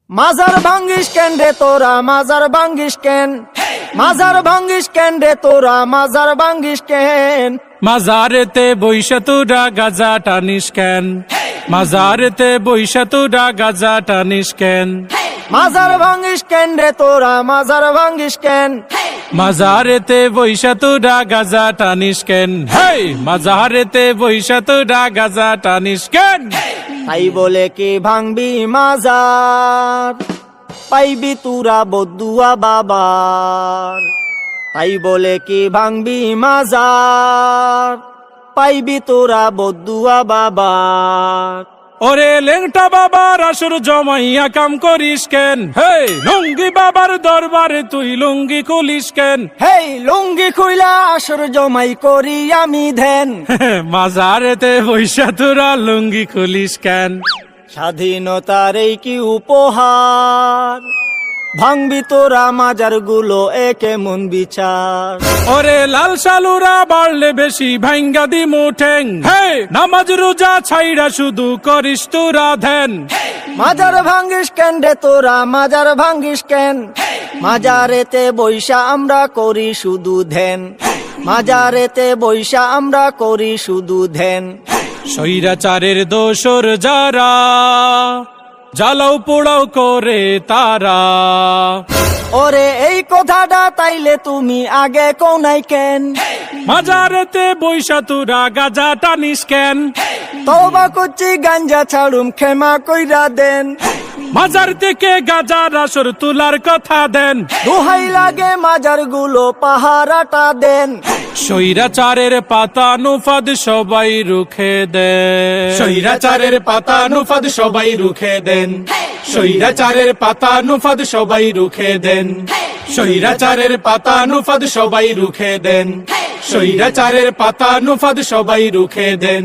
মাজার ভাঙ্গিস কেন রে তোরা মাজার ভাঙ্গিস কেন মাজার ভাঙ্গিস কেন রে তোরা মাজার ভাঙ্গিস কেন মাজারেতে বইসা তোরা গাজা টানিস কেন মাজারেতে বইসা তোরা গাজা টানিস কেন মাজার ভাঙ্গিস কেন রে তোরা মাজার ভাঙ্গিস কেন মাজারেতে বইসা তোরা গাজা টানিস কেন হেই মাজারেতে বইসা তোরা গাজা টানিস কেন তাই বলে কি ভাঙবি মাজার পাইবি তুরা বদুয়া বাবার তাই বলে কি ভাঙবি মাজার পাইবি তোরা বদুয়া বাবার ওরে লেংটা বাবার আসর জমাইয়া কাম করিস কেন হেই লুঙ্গি বাবার দরবারে তুই লুঙ্গি খুলিস কেন হেই লুঙ্গি খুইলা আসর জমাই করি আমি ধ্যান মাজারেতে বইসা তোরা লুঙ্গি খুলিস কেন স্বাধীনতার এই কি উপহার ভাঙবি তোরা মাজার গুলো একে মন বিচার ওরে লাল সালুরা বাড়লে বেশি ভাঙ্গা দি মুঠেং হে নামাজ রোজা ছাইড়া শুধু করিস তোরা ধ্যান মাজার ভাঙ্গিস কেন রে তোরা মাজার ভাঙ্গিস কেন মাজারেতে বৈশা আমরা করি শুধু ধ্যান মাজারেতে বৈশা আমরা করি শুধু ধ্যান স্বৈরাচারের দোসর যারা জ্বালাও পোড়াও করে তারা ওরে এই কথাটা তাইলে তুমি আগে কোনাই কেন মাজারেতে বইসা তোরা গাজা টানিস কেন তওবা করছি গাঞ্জা ছাড়ুম ক্ষমা কইরা দেন মাজার থেকে গাজার আসর তুলার কথা দেন দোহাই লাগে মাজার গুলো পাহারাটা দেন স্বৈরাচারের পাতা নুফাদ সবাই রুখে দেন স্বৈরাচারের পাতা নুফাদ সবাই রুখে দেন স্বৈরাচারের পাতা নুফাদ সবাই রুখে দেন স্বৈরাচারের পাতা নুফাদ সবাই রুখে দেন স্বৈরাচারের পাতা নুফাদ সবাই রুখে দেন